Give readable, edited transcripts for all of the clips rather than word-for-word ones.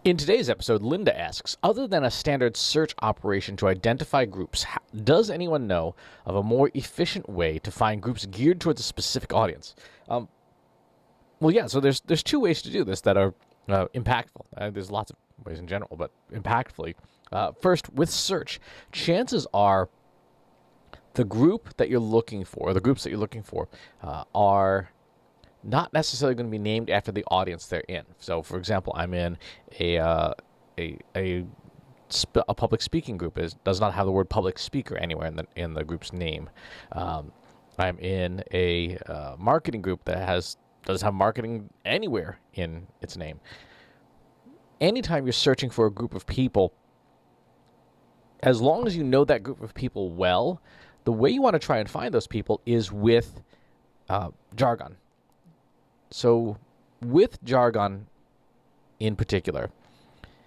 In today's episode, Linda asks, other than a standard search operation to identify groups, does anyone know of a more efficient way to find groups geared towards a specific audience? Well, yeah, so there's two ways to do this that are impactful. There's lots of ways in general, but impactfully. First, with search, chances are the group that you're looking for, or the groups that you're looking for, are not necessarily going to be named after the audience they're in. So, for example, I'm in a public speaking group. Does not have the word public speaker anywhere in the group's name. I'm in a marketing group that doesn't have marketing anywhere in its name. Anytime you're searching for a group of people, as long as you know that group of people well, the way you want to try and find those people is with Jargon. So with Jargon in particular,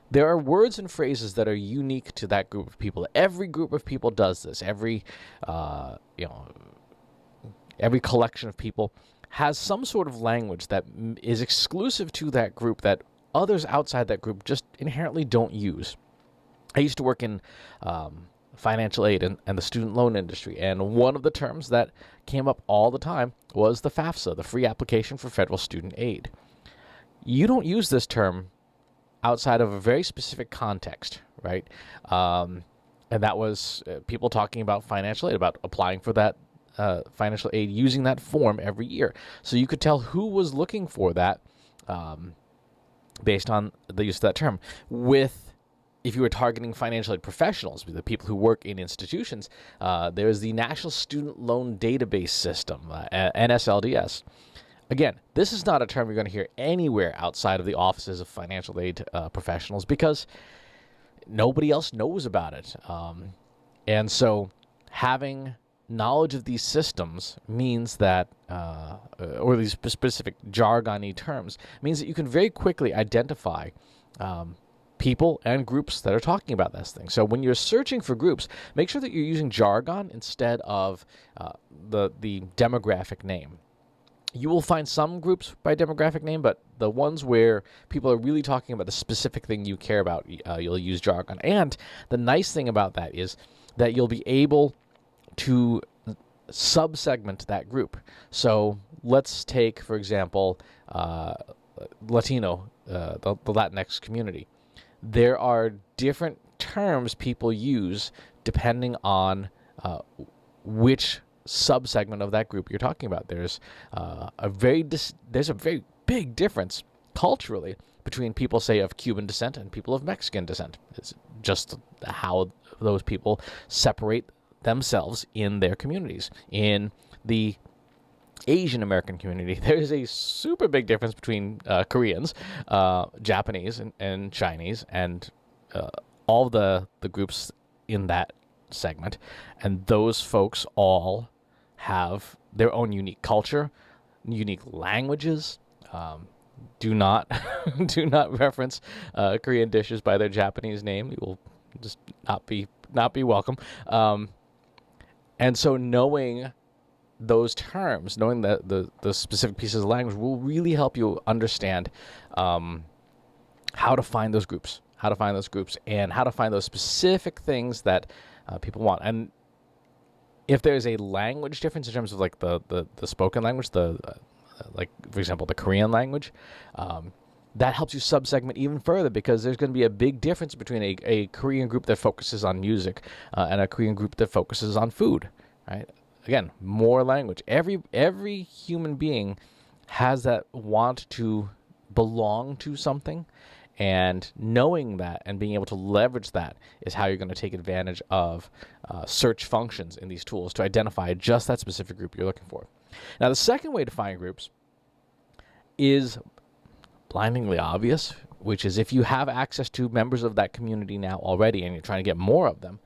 there are words and phrases that are unique to that group of people. Every group of people does this. Every collection of people has some sort of language that is exclusive to that group that others outside that group just inherently don't use. I used to work in financial aid and the student loan industry, and one of the terms that came up all the time was the FAFSA, the Free Application for Federal Student Aid. You don't use this term outside of a very specific context, right? And that was people talking about financial aid, about applying for that financial aid, using that form every year. So you could tell who was looking for that based on the use of that term. If you were targeting financial aid professionals, the people who work in institutions, there's the National Student Loan Database System, NSLDS. Again, this is not a term you're going to hear anywhere outside of the offices of financial aid professionals because nobody else knows about it. And so having knowledge of these systems means that, or these specific jargon-y terms, means that you can very quickly identify people and groups that are talking about this thing. So when you're searching for groups, make sure that you're using jargon instead of the demographic name. You will find some groups by demographic name, but the ones where people are really talking about the specific thing you care about, you'll use jargon. And the nice thing about that is that you'll be able to sub-segment that group. So let's take, for example, Latino, the Latinx community. There are different terms people use depending on which subsegment of that group you're talking about. There's a very big difference culturally between people, say, of Cuban descent and people of Mexican descent. It's just how those people separate themselves in their communities. In the Asian American community, there's a super big difference between Koreans, Japanese, and Chinese, and all the groups in that segment. And those folks all have their own unique culture, unique languages. Do not reference Korean dishes by their Japanese name. You will just not be welcome. And so knowing those terms, knowing the specific pieces of language will really help you understand how to find those groups, and how to find those specific things that people want. And if there's a language difference in terms of like the spoken language, like for example the Korean language, that helps you subsegment even further, because there's going to be a big difference between a Korean group that focuses on music and a Korean group that focuses on food, right? Again, more language. Every human being has that want to belong to something, and knowing that and being able to leverage that is how you're going to take advantage of search functions in these tools to identify just that specific group you're looking for. Now, the second way to find groups is blindingly obvious, which is if you have access to members of that community now already and you're trying to get more of them,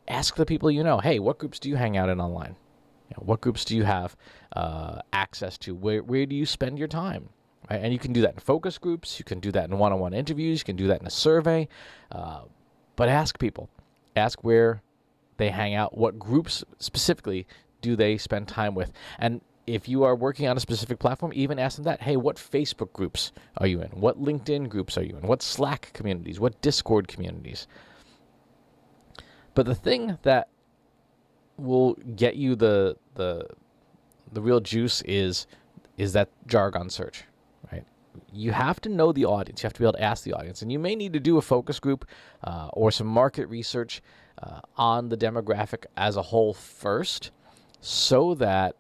ask the people you know, hey, what groups do you hang out in online? What groups do you have access to? Where do you spend your time? Right? And you can do that in focus groups. You can do that in one-on-one interviews. You can do that in a survey. But ask people. Ask where they hang out. What groups specifically do they spend time with? And if you are working on a specific platform, even ask them that. Hey, what Facebook groups are you in? What LinkedIn groups are you in? What Slack communities? What Discord communities? But the thing that will get you the real juice is that jargon search, right? You have to know the audience. You have to be able to ask the audience. And you may need to do a focus group or some market research on the demographic as a whole first, so that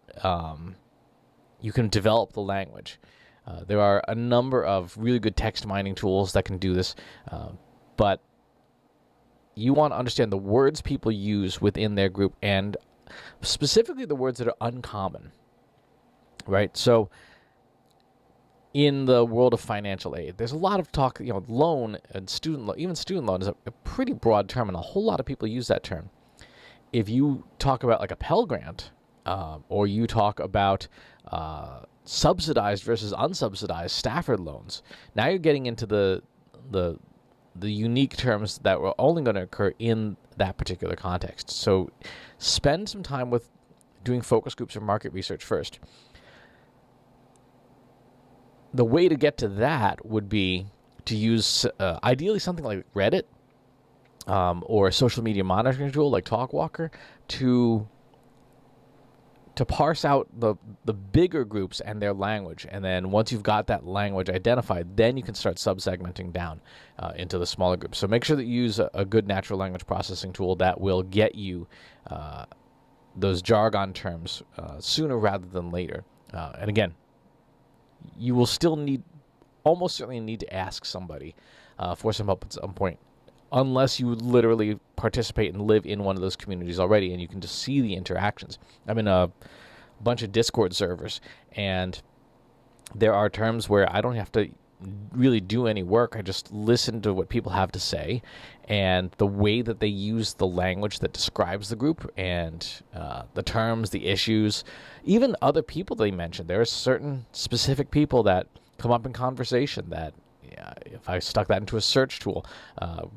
you can develop the language. There are a number of really good text mining tools that can do this, but you want to understand the words people use within their group, and specifically the words that are uncommon, right? So in the world of financial aid, there's a lot of talk, loan and student loan. Even student loan is a pretty broad term, and a whole lot of people use that term. If you talk about like a Pell Grant, or you talk about subsidized versus unsubsidized Stafford loans, now you're getting into the unique terms that were only going to occur in that particular context. So spend some time with doing focus groups or market research first. The way to get to that would be to use ideally something like Reddit or a social media monitoring tool like Talkwalker to parse out the bigger groups and their language. And then once you've got that language identified, then you can start sub-segmenting down into the smaller groups. So make sure that you use a good natural language processing tool that will get you those jargon terms sooner rather than later. And again, you will still almost certainly need to ask somebody for some help at some point, unless you literally participate and live in one of those communities already and you can just see the interactions. I'm in a bunch of Discord servers, and there are terms where I don't have to really do any work. I just listen to what people have to say and the way that they use the language that describes the group and the terms, the issues, even other people they mention. There are certain specific people that come up in conversation that, if I stuck that into a search tool,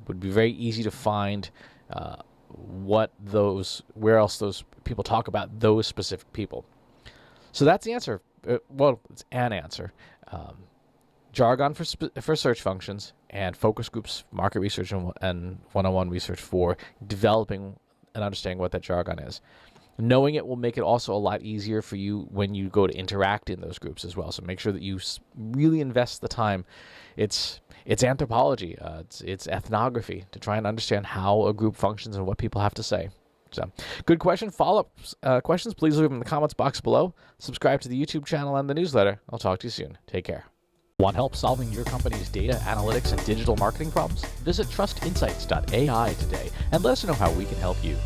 would be very easy to find where else those people talk about those specific people. So that's the answer. It's an answer. Jargon for search functions, and focus groups, market research, and one-on-one research for developing and understanding what that jargon is. Knowing it will make it also a lot easier for you when you go to interact in those groups as well. So make sure that you really invest the time. It's anthropology, it's ethnography, to try and understand how a group functions and what people have to say. So, good question. Follow-up questions, please leave them in the comments box below. Subscribe to the YouTube channel and the newsletter. I'll talk to you soon. Take care. Want help solving your company's data, analytics, and digital marketing problems? Visit trustinsights.ai today and let us know how we can help you.